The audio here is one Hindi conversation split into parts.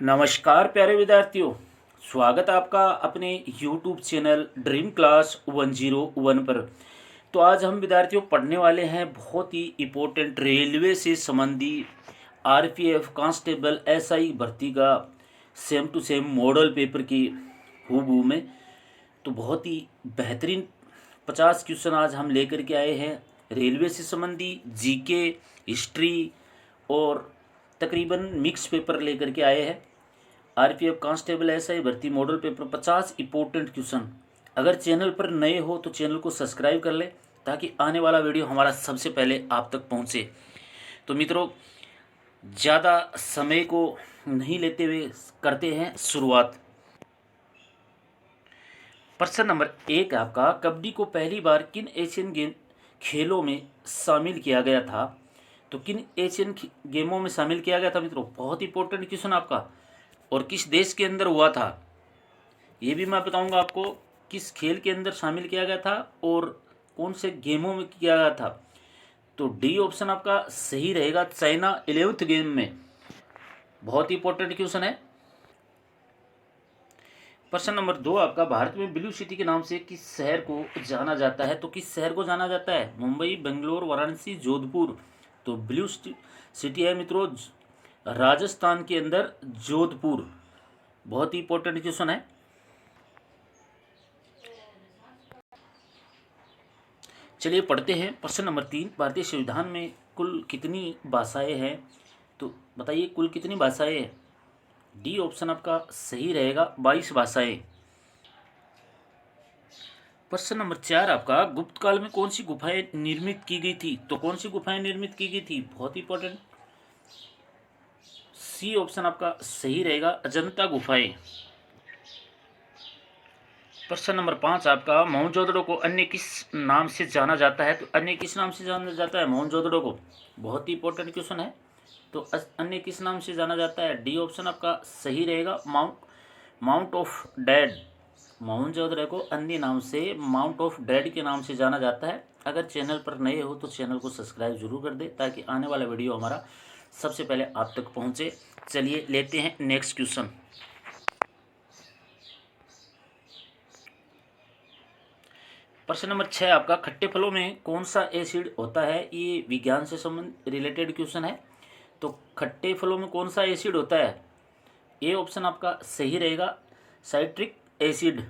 नमस्कार प्यारे विद्यार्थियों, स्वागत है आपका अपने YouTube चैनल ड्रीम क्लास 101 पर। तो आज हम विद्यार्थियों पढ़ने वाले हैं बहुत ही इम्पोर्टेंट रेलवे से संबंधी आरपीएफ कांस्टेबल एसआई भर्ती का same to same model paper की हूबहू में। तो बहुत ही बेहतरीन 50 क्वेश्चन आज हम लेकर के आए हैं रेलवे से संबंधी जीके, हिस्ट्री और तकरीबन मिक्स पेपर लेकर के आए हैं। आरपीएफ कांस्टेबल एसआई भर्ती मॉडल पेपर 50 इंपॉर्टेंट क्वेश्चन। अगर चैनल पर नए हो तो चैनल को सब्सक्राइब कर ले ताकि आने वाला वीडियो हमारा सबसे पहले आप तक पहुंचे। तो मित्रों, ज़्यादा समय को नहीं लेते हुए करते हैं शुरुआत। प्रश्न नंबर 1 आपका, कबड्डी को पहली बार किन एशियन खेलों में शामिल किया गया था? तो किन एशियन गेमों में शामिल किया गया था मित्रों? बहुत इंपॉर्टेंट क्वेश्चन आपका। और किस देश के अंदर हुआ था ये भी मैं बताऊंगा आपको। किस खेल के अंदर शामिल किया गया था और कौन से गेमों में किया गया था? तो डी ऑप्शन आपका सही रहेगा, चाइना 11th गेम में। बहुत इंपॉर्टेंट क्वेश्चन है। प्रश्न नंबर 2 आपका, भारत में ब्लू सिटी के नाम से किस शहर को जाना जाता है? तो किस शहर को जाना जाता है? मुंबई, बेंगलोर, वाराणसी, जोधपुर। तो ब्लू सिटी है मित्रों राजस्थान के अंदर जोधपुर। बहुत ही इंपॉर्टेंट क्वेश्चन है। चलिए पढ़ते हैं। प्रश्न नंबर 3, भारतीय संविधान में कुल कितनी भाषाएं हैं? तो बताइए कुल कितनी भाषाएं हैं? डी ऑप्शन आपका सही रहेगा, 22 भाषाएं। प्रश्न नंबर 4 आपका, गुप्त काल में कौन सी गुफाएं निर्मित की गई थी? तो कौन सी गुफाएं निर्मित की गई थी? बहुत इंपॉर्टेंट, सी ऑप्शन आपका सही रहेगा, अजंता गुफाएं। प्रश्न नंबर 5 आपका, मोहनजोदड़ो को अन्य किस नाम से जाना जाता है? तो अन्य किस नाम से जाना जाता है मोहनजोदड़ो को? बहुत ही इंपॉर्टेंट क्वेश्चन है। तो अन्य किस नाम से जाना जाता है? डी ऑप्शन आपका सही रहेगा, माउंट ऑफ डेड। मोहनजोदड़ो को अन्य नाम से माउंट ऑफ डेड के नाम से जाना जाता है। अगर चैनल पर नए हो तो चैनल को सब्सक्राइब जरूर कर दे ताकि आने वाला वीडियो हमारा सबसे पहले आप तक पहुंचे। चलिए लेते हैं नेक्स्ट क्वेश्चन। प्रश्न नंबर 6 आपका, खट्टे फलों में कौन सा एसिड होता है? ये विज्ञान से संबंध रिलेटेड क्वेश्चन है। तो खट्टे फलों में कौन सा एसिड होता है? ए ऑप्शन आपका सही रहेगा, साइट्रिक एसिड।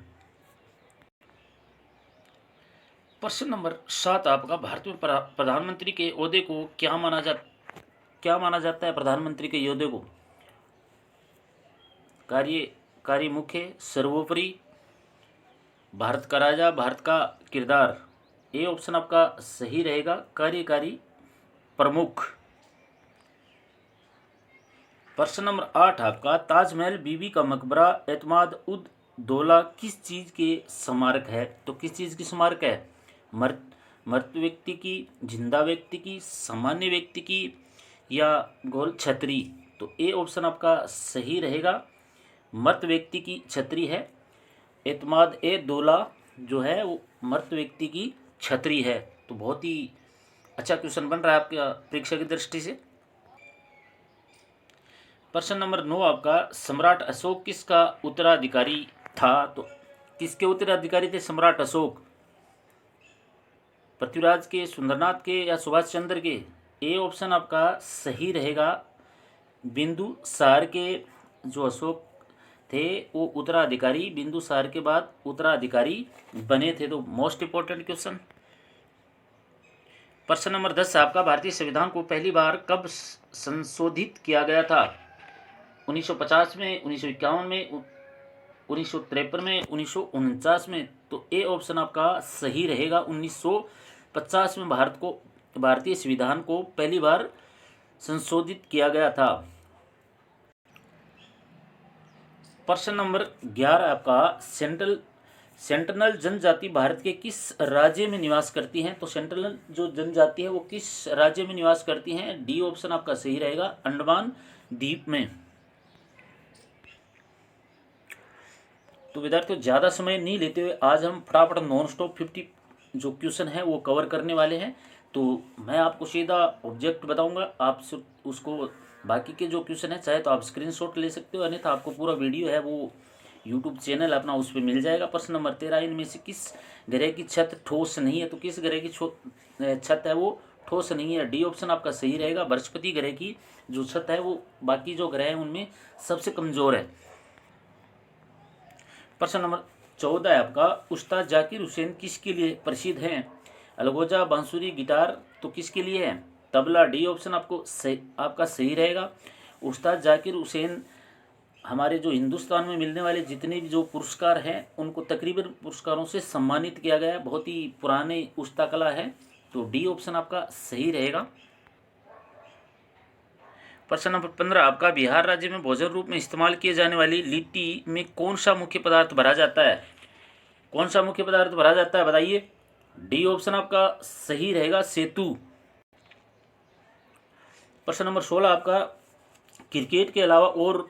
प्रश्न नंबर 7 आपका, भारत में प्रधानमंत्री के ओहदे को क्या माना जाता है? प्रधानमंत्री के ओहदे को कार्य मुख्य, सर्वोपरि, भारत का राजा, भारत का किरदार। ए ऑप्शन आपका सही रहेगा, कार्यकारी प्रमुख। प्रश्न नंबर 8 आपका, ताजमहल, बीबी का मकबरा, एतमाद उद दौला किस चीज़ के स्मारक है? तो किस चीज़ की स्मारक है? मृत व्यक्ति की, जिंदा व्यक्ति की, सामान्य व्यक्ति की या गोल छतरी? तो ए ऑप्शन आपका सही रहेगा, मृत व्यक्ति की छतरी है। एतमाद ए दौला जो है वो मृत व्यक्ति की छतरी है। तो बहुत ही अच्छा क्वेश्चन बन रहा है आपके परीक्षा की दृष्टि से। प्रश्न नंबर 9 आपका, सम्राट अशोक किसका उत्तराधिकारी था? तो किसके उत्तराधिकारी थे सम्राट अशोक? पृथ्वीराज के, सुंदरनाथ के या सुभाष चंद्र के? ए ऑप्शन आपका सही रहेगा, बिंदुसार के। जो अशोक थे वो उत्तराधिकारी बिंदुसार के बाद उत्तराधिकारी बने थे। तो मोस्ट इंपॉर्टेंट क्वेश्चन। प्रश्न नंबर 10 आपका, भारतीय संविधान को पहली बार कब संशोधित किया गया था? 1950 में, 1951 में, 1953 में, 1949 में? तो ए ऑप्शन आपका सही रहेगा, 1950 में भारतीय संविधान को पहली बार संशोधित किया गया था। प्रश्न नंबर 11 आपका, सेंट्रल जनजाति भारत के किस राज्य में निवास करती हैं? तो सेंट्रल जो जनजाति है वो किस राज्य में निवास करती हैं? डी ऑप्शन आपका सही रहेगा, अंडमान द्वीप में। तो विद्यार्थियों, ज़्यादा समय नहीं लेते हुए आज हम फटाफट नॉन स्टॉप 50 जो क्वेश्चन है वो कवर करने वाले हैं तो मैं आपको सीधा ऑब्जेक्ट बताऊंगा, आप उसको बाकी के जो क्वेश्चन है चाहे तो आप स्क्रीनशॉट ले सकते हो, अन्यथा आपको पूरा वीडियो है वो यूट्यूब चैनल अपना उस पर मिल जाएगा। प्रश्न नंबर 13, इनमें से किस ग्रह की छत ठोस नहीं है? तो किस ग्रह की छत है वो ठोस नहीं है? डी ऑप्शन आपका सही रहेगा। बृहस्पति ग्रह की जो छत है वो बाकी जो ग्रह है उनमें सबसे कमज़ोर है। प्रश्न नंबर 14 है आपका, उस्ताद जाकिर हुसैन किसके लिए प्रसिद्ध हैं? अलगोजा, बांसुरी, गिटार, तो किसके लिए है? तबला। डी ऑप्शन आपका सही रहेगा। उस्ताद जाकिर हुसैन हमारे जो हिंदुस्तान में मिलने वाले जितने भी जो पुरस्कार हैं उनको तकरीबन पुरस्कारों से सम्मानित किया गया है। बहुत ही पुराने उस्ता कला है, तो डी ऑप्शन आपका सही रहेगा। प्रश्न नंबर 15 आपका, बिहार राज्य में भोजन रूप में इस्तेमाल किए जाने वाली लिट्टी में कौन सा मुख्य पदार्थ भरा जाता है? कौन सा मुख्य पदार्थ भरा जाता है बताइए? डी ऑप्शन आपका सही रहेगा, सेतु। प्रश्न नंबर 16 आपका, क्रिकेट के अलावा और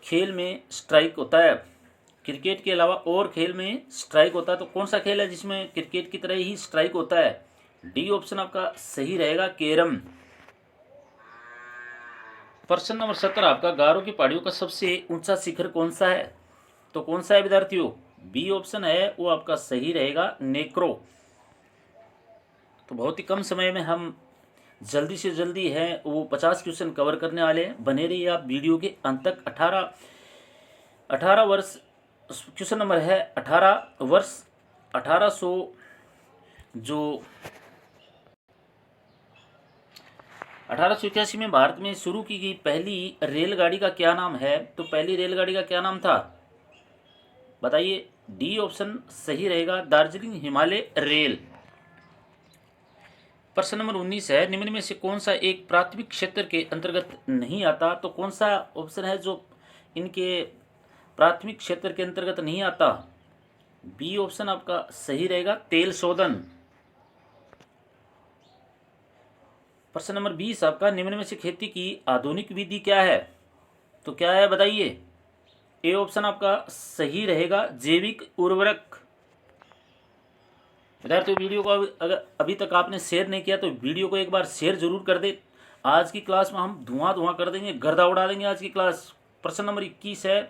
खेल में स्ट्राइक होता है? क्रिकेट के अलावा और खेल में स्ट्राइक होता है, तो कौन सा खेल है जिसमें क्रिकेट की तरह ही स्ट्राइक होता है? डी ऑप्शन आपका सही रहेगा, कैरम। प्रश्न नंबर 17 आपका, गारो की पहाड़ियों का सबसे ऊंचा शिखर कौन सा है? तो कौन सा है विद्यार्थियों? बी ऑप्शन है वो आपका सही रहेगा, नेक्रो। तो बहुत ही कम समय में हम जल्दी से जल्दी है वो 50 क्वेश्चन कवर करने वाले हैं। बने रहिए आप वीडियो के अंत तक। 18 वर्ष क्वेश्चन नंबर है 18 वर्ष 1800 जो 1881 में भारत में शुरू की गई पहली रेलगाड़ी का क्या नाम है? तो पहली रेलगाड़ी का क्या नाम था बताइए? डी ऑप्शन सही रहेगा, दार्जिलिंग हिमालय रेल। प्रश्न नंबर 19 है, निम्न में से कौन सा एक प्राथमिक क्षेत्र के अंतर्गत नहीं आता? तो कौन सा ऑप्शन है जो इनके प्राथमिक क्षेत्र के अंतर्गत नहीं आता? बी ऑप्शन आपका सही रहेगा, तेल शोधन। प्रश्न नंबर 20 आपका, निम्न में से खेती की आधुनिक विधि क्या है? तो क्या है बताइए? ए ऑप्शन आपका सही रहेगा, जैविक उर्वरक। विद्यार्थियों, वीडियो को अगर अभी तक आपने शेयर नहीं किया तो वीडियो को एक बार शेयर जरूर कर दे। आज की क्लास में हम धुआं कर देंगे, गर्दा उड़ा देंगे आज की क्लास। प्रश्न नंबर 21 है,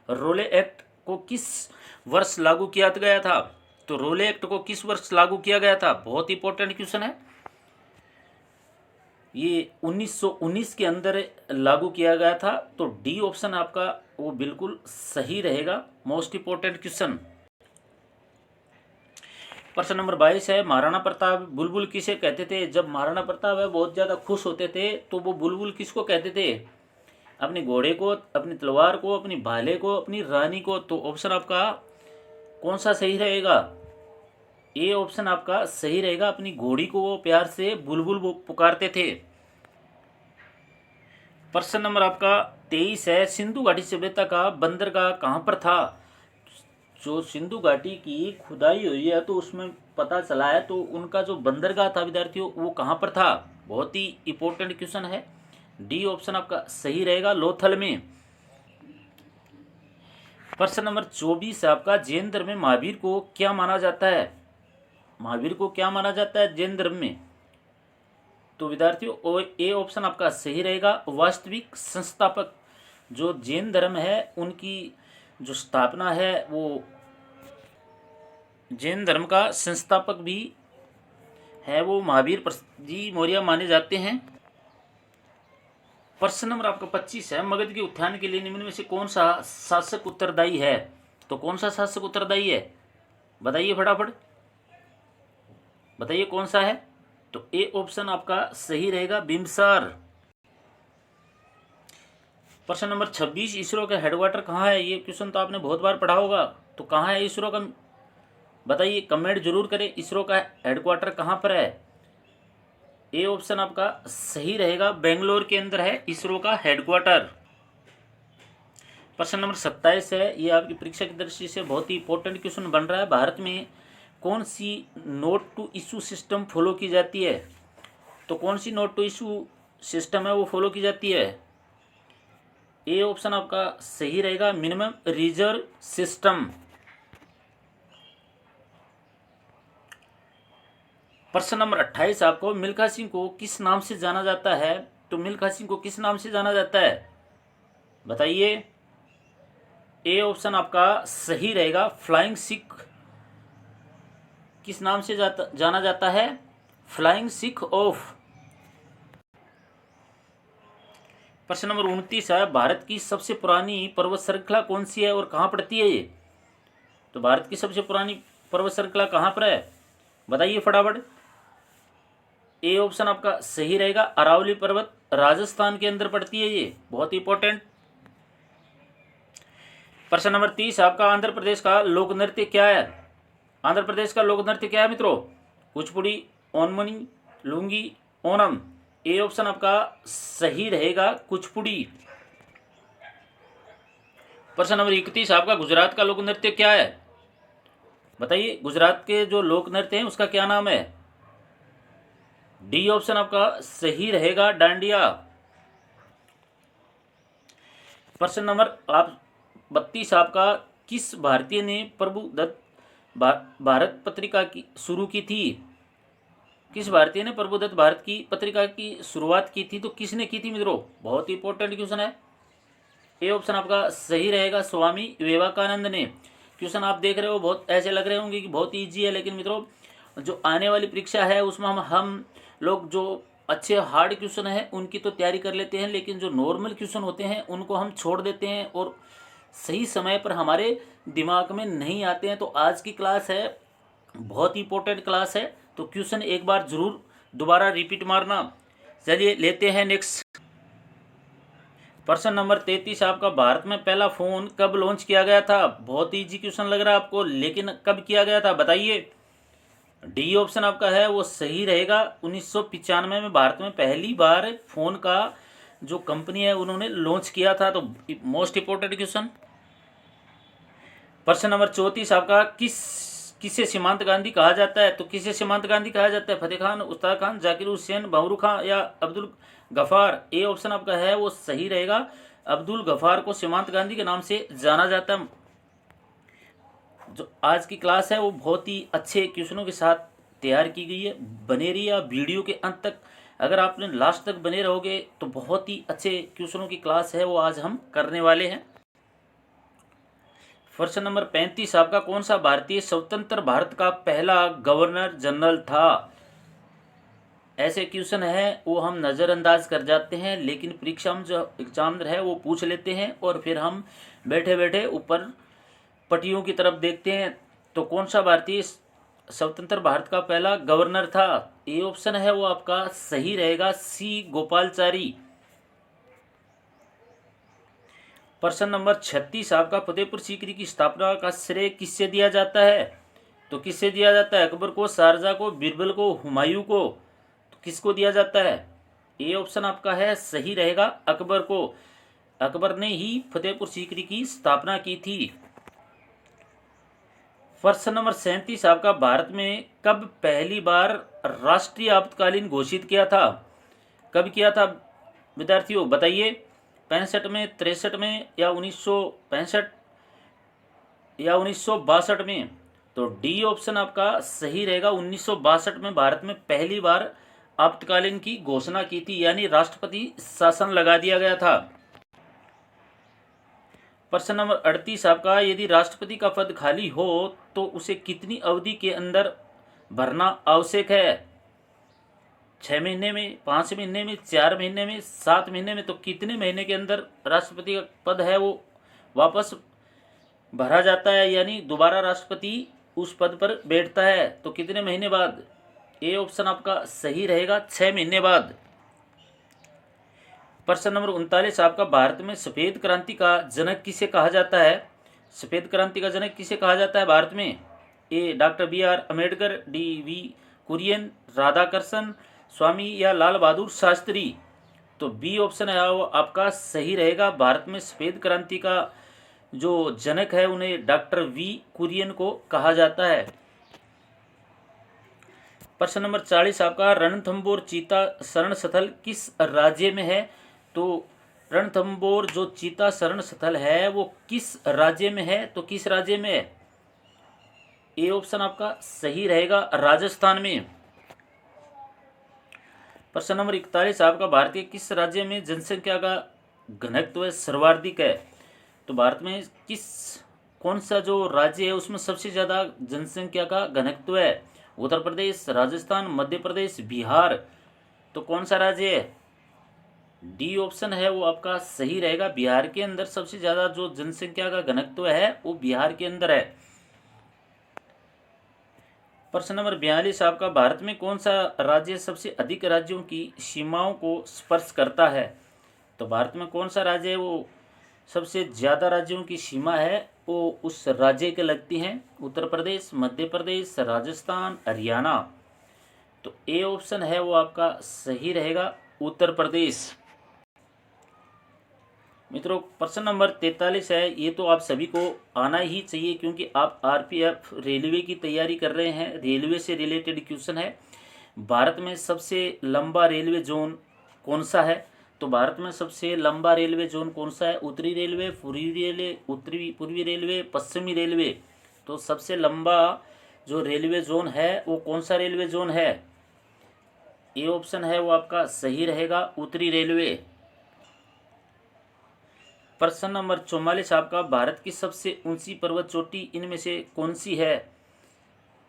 रोले एक्ट को किस वर्ष लागू किया गया था? तो रोले एक्ट को किस वर्ष लागू किया गया था? बहुत इंपॉर्टेंट क्वेश्चन है ये। 1919 के अंदर लागू किया गया था, तो डी ऑप्शन आपका वो बिल्कुल सही रहेगा, मोस्ट इंपॉर्टेंट क्वेश्चन। प्रश्न नंबर 22 है, महाराणा प्रताप बुलबुल किसे कहते थे? जब महाराणा प्रताप है बहुत ज़्यादा खुश होते थे तो वो बुलबुल किसको कहते थे? अपने घोड़े को, अपनी तलवार को, अपनी भाले को, अपनी रानी को। तो ऑप्शन आपका कौन सा सही रहेगा? ए ऑप्शन आपका सही रहेगा, अपनी घोड़ी को वो प्यार से बुलबुल पुकारते थे। प्रश्न नंबर आपका 23 है, सिंधु घाटी सभ्यता का बंदरगाह कहाँ पर था? जो सिंधु घाटी की खुदाई हुई है तो उसमें पता चला है, तो उनका जो बंदरगाह था विद्यार्थियों वो कहाँ पर था? बहुत ही इंपॉर्टेंट क्वेश्चन है। डी ऑप्शन आपका सही रहेगा, लोथल में। प्रश्न नंबर 24 आपका, जैन धर्म में महावीर को क्या माना जाता है? महावीर को क्या माना जाता है जैन धर्म में? तो विद्यार्थियों ए ऑप्शन आपका सही रहेगा, वास्तविक संस्थापक। जो जैन धर्म है उनकी जो स्थापना है वो जैन धर्म का संस्थापक भी है वो महावीर जी मौर्य माने जाते हैं। प्रश्न नंबर आपका 25 है, मगध के उत्थान के लिए निम्न में से कौन सा शासक उत्तरदायी है? तो कौन सा शासक उत्तरदायी है बताइए फटाफट, बताइए कौन सा है? तो ए ऑप्शन आपका सही रहेगा, बिम्बसार। प्रश्न नंबर 26, इसरो का हेडक्वार्टर कहाँ है? ये क्वेश्चन तो आपने बहुत बार पढ़ा होगा, तो कहाँ है इसरो का बताइए, कमेंट जरूर करें। इसरो का हेडक्वार्टर कहाँ पर है? ए ऑप्शन आपका सही रहेगा, बेंगलोर के अंदर है इसरो का हेडक्वार्टर। प्रश्न नंबर 27 है, ये आपकी परीक्षा की दृष्टि से बहुत ही इंपॉर्टेंट क्वेश्चन बन रहा है। भारत में कौन सी note to issue system follow की जाती है? तो कौन सी नोट टू इशू सिस्टम है वो फॉलो की जाती है? ए ऑप्शन आपका सही रहेगा, मिनिमम रिजर्व सिस्टम। प्रश्न नंबर 28 आपको, मिल्खा सिंह को किस नाम से जाना जाता है? तो मिल्खा सिंह को किस नाम से जाना जाता है बताइए। ए ऑप्शन आपका सही रहेगा, फ्लाइंग सिख। किस नाम से जाना जाता है? Flying Sikh of. प्रश्न नंबर 29 है, भारत की सबसे पुरानी पर्वत श्रृंखला कौन सी है और कहाँ पड़ती है ये? तो भारत की सबसे पुरानी पर्वत श्रृंखला कहाँ पर है बताइए फटाफट। ए ऑप्शन आपका सही रहेगा, अरावली पर्वत, राजस्थान के अंदर पड़ती है ये, बहुत इंपॉर्टेंट। प्रश्न नंबर 30 आपका, आंध्र प्रदेश का लोक नृत्य क्या है? आंध्र प्रदेश का लोक नृत्य क्या है मित्रों? कुचिपुड़ी, ओनमनी, लुंगी, ओनम। ए ऑप्शन आपका सही रहेगा, कुचिपुड़ी। प्रश्न नंबर 31 आपका, गुजरात का लोक नृत्य क्या है बताइए। गुजरात के जो लोक नृत्य है उसका क्या नाम है? डी ऑप्शन आपका सही रहेगा, डांडिया। प्रश्न नंबर 32 आपका, किस भारतीय ने प्रभुदत्त भारत पत्रिका की शुरू की थी? किस भारतीय ने प्रभुदत्त भारत की पत्रिका की शुरुआत की थी? तो किसने की थी मित्रों? बहुत ही इंपॉर्टेंट क्वेश्चन है। ए ऑप्शन आपका सही रहेगा, स्वामी विवेकानंद ने। क्वेश्चन आप देख रहे हो बहुत ऐसे लग रहे होंगे कि बहुत ईजी है, लेकिन मित्रों जो आने वाली परीक्षा है उसमें हम लोग जो अच्छे हार्ड क्वेश्चन है उनकी तो तैयारी कर लेते हैं, लेकिन जो नॉर्मल क्वेश्चन होते हैं उनको हम छोड़ देते हैं और सही समय पर हमारे दिमाग में नहीं आते हैं। तो आज की क्लास है बहुत ही इंपॉर्टेंट क्लास है, तो क्वेश्चन एक बार जरूर दोबारा रिपीट मारना। चलिए लेते हैं नेक्स्ट। प्रश्न नंबर 33 आपका, भारत में पहला फोन कब लॉन्च किया गया था? बहुत इजी क्वेश्चन लग रहा है आपको, लेकिन कब किया गया था बताइए। डी ऑप्शन आपका है वो सही रहेगा, 1995 में भारत में पहली बार फोन का जो कंपनी है उन्होंने लॉन्च किया था। तो मोस्ट इंपोर्टेंट क्वेश्चन। प्रश्न नंबर 34 आपका, किसे सीमांत गांधी कहा जाता है? तो किसे सीमांत गांधी कहा जाता है? फतेह खान, उस्ताद खान, जाकिर हुसैन, बहरू खान या अब्दुल गफार? ए ऑप्शन आपका है वो सही रहेगा, अब्दुल गफार को सीमांत गांधी के नाम से जाना जाता है। जो आज की क्लास है वो बहुत ही अच्छे क्वेश्चनों के साथ तैयार की गई है, बने रहिए वीडियो के अंत तक। अगर आपने लास्ट तक बने रहोगे तो बहुत ही अच्छे क्वेश्चनों की क्लास है वो आज हम करने वाले हैं। प्रश्न नंबर 35 आपका, कौन सा भारतीय स्वतंत्र भारत का पहला गवर्नर जनरल था? ऐसे क्वेश्चन है वो हम नज़रअंदाज कर जाते हैं, लेकिन परीक्षा में जो एग्जामिनर है वो पूछ लेते हैं और फिर हम बैठे बैठे ऊपर पट्टियों की तरफ देखते हैं। तो कौन सा भारतीय स्वतंत्र भारत का पहला गवर्नर था? ए ऑप्शन है वो आपका सही रहेगा, सी गोपालचारी। प्रश्न नंबर 36 आपका, फतेहपुर सीकरी की स्थापना का श्रेय किससे दिया जाता है? तो किससे दिया जाता है? अकबर को, शारजा को, बीरबल को, हुमायूं को? तो किसको दिया जाता है? ए ऑप्शन आपका है सही रहेगा, अकबर को। अकबर ने ही फतेहपुर सीकरी की स्थापना की थी। प्रश्न नंबर 37 आपका, भारत में कब पहली बार राष्ट्रीय आपातकालीन घोषित किया था? कब किया था विद्यार्थियों बताइए। 65 में, 63 में या 1965 या 1962 में? तो डी ऑप्शन आपका सही रहेगा, 1962 में भारत में पहली बार आपातकालीन की घोषणा की थी, यानी राष्ट्रपति शासन लगा दिया गया था। प्रश्न नंबर 38 आपका, यदि राष्ट्रपति का पद खाली हो तो उसे कितनी अवधि के अंदर भरना आवश्यक है? 6 महीने में, 5 महीने में, 4 महीने में, 7 महीने में? तो कितने महीने के अंदर राष्ट्रपति का पद है वो वापस भरा जाता है, यानी दोबारा राष्ट्रपति उस पद पर बैठता है? तो कितने महीने बाद? ए ऑप्शन आपका सही रहेगा, 6 महीने बाद। प्रश्न नंबर 39 आपका, भारत में सफ़ेद क्रांति का जनक किसे कहा जाता है? सफ़ेद क्रांति का जनक किसे कहा जाता है भारत में? A doctor BR Ambedkar, D V Kurien, Radhakrishnan, Swami या लाल बहादुर शास्त्री? तो बी ऑप्शन है वो आपका सही रहेगा, भारत में सफ़ेद क्रांति का जो जनक है उन्हें डॉक्टर V कुरियन को कहा जाता है। प्रश्न नंबर 40 आपका, रणथंबोर चीता शरण स्थल किस राज्य में है? तो रणथंबोर जो चीता शरण स्थल है वो किस राज्य में है? तो किस राज्य में है? ए ऑप्शन आपका सही रहेगा, राजस्थान में। प्रश्न नंबर 41 आपका, भारतीय किस राज्य में जनसंख्या का घनत्व सर्वाधिक है? तो भारत में कौन सा जो राज्य है उसमें सबसे ज़्यादा जनसंख्या का घनत्व है? उत्तर प्रदेश, राजस्थान, मध्य प्रदेश, बिहार। तो कौन सा राज्य है? डी ऑप्शन है वो आपका सही रहेगा। बिहार के अंदर सबसे ज़्यादा जो जनसंख्या का घनत्व है वो बिहार के अंदर है। प्रश्न नंबर 42 आपका, भारत में कौन सा राज्य सबसे अधिक राज्यों की सीमाओं को स्पर्श करता है? तो भारत में कौन सा राज्य है वो सबसे ज़्यादा राज्यों की सीमा है वो उस राज्य के लगती हैं? उत्तर प्रदेश, मध्य प्रदेश, राजस्थान, हरियाणा। तो ए ऑप्शन है वो आपका सही रहेगा, उत्तर प्रदेश। मित्रों, प्रश्न नंबर 43 है, ये तो आप सभी को आना ही चाहिए क्योंकि आप आरपीएफ रेलवे की तैयारी कर रहे हैं। रेलवे से रिलेटेड क्वेश्चन है। भारत में सबसे लंबा रेलवे जोन कौन सा है? तो भारत में सबसे लंबा रेलवे जोन कौन सा है? उत्तरी रेलवे, पूर्वी रेलवे, पूर्वी रेलवे, पश्चिमी रेलवे। तो सबसे लंबा जो रेलवे जोन है वो कौन सा रेलवे जोन है? ए ऑप्शन है वो आपका सही रहेगा, उत्तरी रेलवे। प्रश्न नंबर 44 आपका, भारत की सबसे ऊंची पर्वत चोटी इनमें से कौन सी है?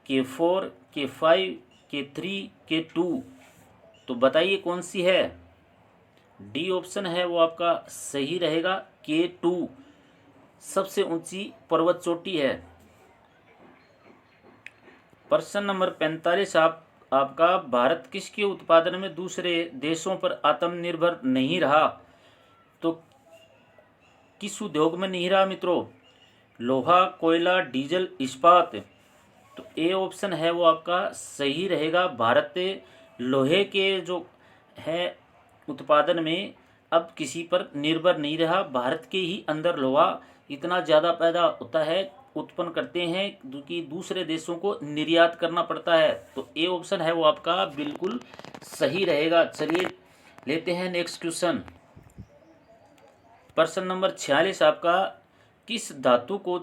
K4, K5, K3, K2। तो बताइए कौन सी है? डी ऑप्शन है वो आपका सही रहेगा, K2 सबसे ऊंची पर्वत चोटी है। प्रश्न नंबर 45 आपका, भारत किसके उत्पादन में दूसरे देशों पर आत्मनिर्भर नहीं रहा? तो किस उद्योग में नहीं रहा मित्रों? लोहा, कोयला, डीजल, इस्पात। तो ए ऑप्शन है वो आपका सही रहेगा। भारत लोहे के जो है उत्पादन में अब किसी पर निर्भर नहीं रहा। भारत के ही अंदर लोहा इतना ज़्यादा पैदा होता है, उत्पन्न करते हैं कि दूसरे देशों को निर्यात करना पड़ता है। तो ए ऑप्शन है वो आपका बिल्कुल सही रहेगा। चलिए लेते हैं नेक्स्ट क्वेश्चन। प्रश्न नंबर 46 आपका, किस धातु को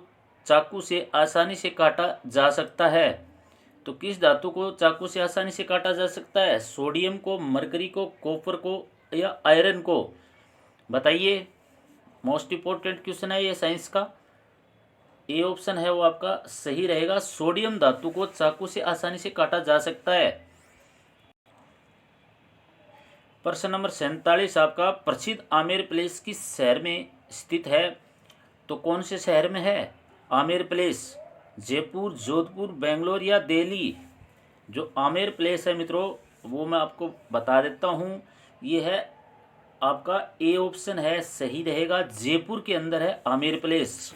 चाकू से आसानी से काटा जा सकता है? तो किस धातु को चाकू से आसानी से काटा जा सकता है? सोडियम को, मरकरी को, कॉपर को या आयरन को? बताइए, मोस्ट इम्पोर्टेंट क्वेश्चन है ये साइंस का। ए ऑप्शन है वो आपका सही रहेगा, सोडियम धातु को चाकू से आसानी से काटा जा सकता है। प्रश्न नंबर 47 आपका, प्रसिद्ध आमेर प्लेस किस शहर में स्थित है? तो कौन से शहर में है आमेर प्लेस? जयपुर, जोधपुर, बेंगलोर या दिल्ली? जो आमेर प्लेस है मित्रों वो मैं आपको बता देता हूँ, ये है आपका ए ऑप्शन है सही रहेगा, जयपुर के अंदर है आमेर प्लेस।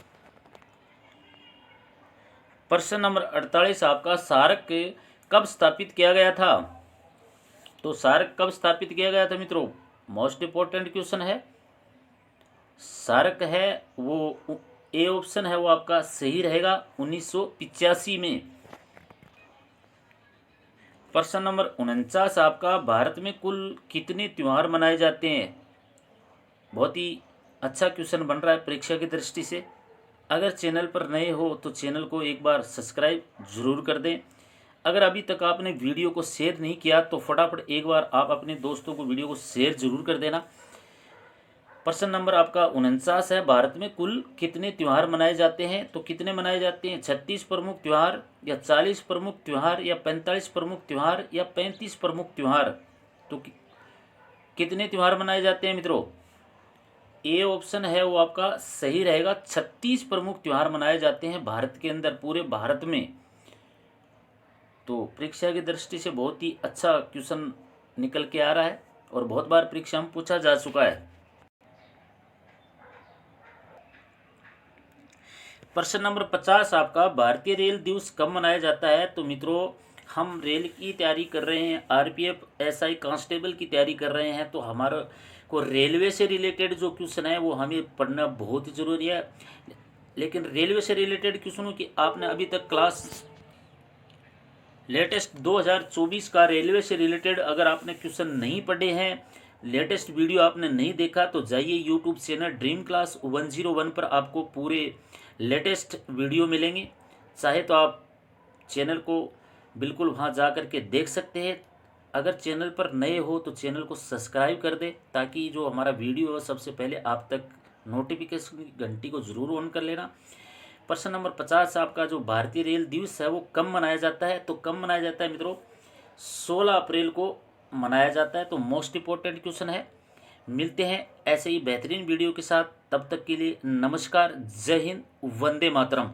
प्रश्न नंबर 48 आपका, सार्क कब स्थापित किया गया था? तो सार्क कब स्थापित किया गया था मित्रों? मोस्ट इम्पोर्टेंट क्वेश्चन है। सार्क है वो ए ऑप्शन है वो आपका सही रहेगा, 1985 में। प्रश्न नंबर 49 आपका, भारत में कुल कितने त्यौहार मनाए जाते हैं? बहुत ही अच्छा क्वेश्चन बन रहा है परीक्षा की दृष्टि से। अगर चैनल पर नए हो तो चैनल को एक बार सब्सक्राइब जरूर कर दें। अगर अभी तक आपने वीडियो को शेयर नहीं किया तो फटाफट एक बार आप अपने दोस्तों को वीडियो को शेयर जरूर कर देना। प्रश्न नंबर आपका 49 है, भारत में कुल कितने त्यौहार मनाए जाते हैं? तो कितने मनाए जाते हैं? 36 प्रमुख त्यौहार या 40 प्रमुख त्यौहार या 45 प्रमुख त्यौहार या 35 प्रमुख त्यौहार? तो कितने त्यौहार मनाए जाते हैं मित्रों? ए ऑप्शन है वो आपका सही रहेगा, 36 प्रमुख त्यौहार मनाए जाते हैं भारत के अंदर, पूरे भारत में। तो परीक्षा की दृष्टि से बहुत ही अच्छा क्वेश्चन निकल के आ रहा है और बहुत बार परीक्षा में पूछा जा चुका है। प्रश्न नंबर 50 आपका, भारतीय रेल दिवस कब मनाया जाता है? तो मित्रों, हम रेल की तैयारी कर रहे हैं, आरपीएफ एसआई कांस्टेबल की तैयारी कर रहे हैं, तो हमारा को रेलवे से रिलेटेड जो क्वेश्चन है वो हमें पढ़ना बहुत ही ज़रूरी है। लेकिन रेलवे से रिलेटेड क्वेश्चनों की आपने अभी तक क्लास लेटेस्ट 2024 का रेलवे से रिलेटेड अगर आपने क्वेश्चन नहीं पढ़े हैं, लेटेस्ट वीडियो आपने नहीं देखा, तो जाइए यूट्यूब चैनल ड्रीम क्लास 101 पर आपको पूरे लेटेस्ट वीडियो मिलेंगे। चाहे तो आप चैनल को बिल्कुल वहां जा कर के देख सकते हैं। अगर चैनल पर नए हो तो चैनल को सब्सक्राइब कर दे, ताकि जो हमारा वीडियो है सबसे पहले आप तक नोटिफिकेशन की घंटी को ज़रूर ऑन कर लेना। प्रश्न नंबर 50 आपका जो भारतीय रेल दिवस है वो कब मनाया जाता है? तो कब मनाया जाता है मित्रों? 16 अप्रैल को मनाया जाता है। तो मोस्ट इम्पोर्टेंट क्वेश्चन है। मिलते हैं ऐसे ही बेहतरीन वीडियो के साथ, तब तक के लिए नमस्कार, जय हिंद, वंदे मातरम।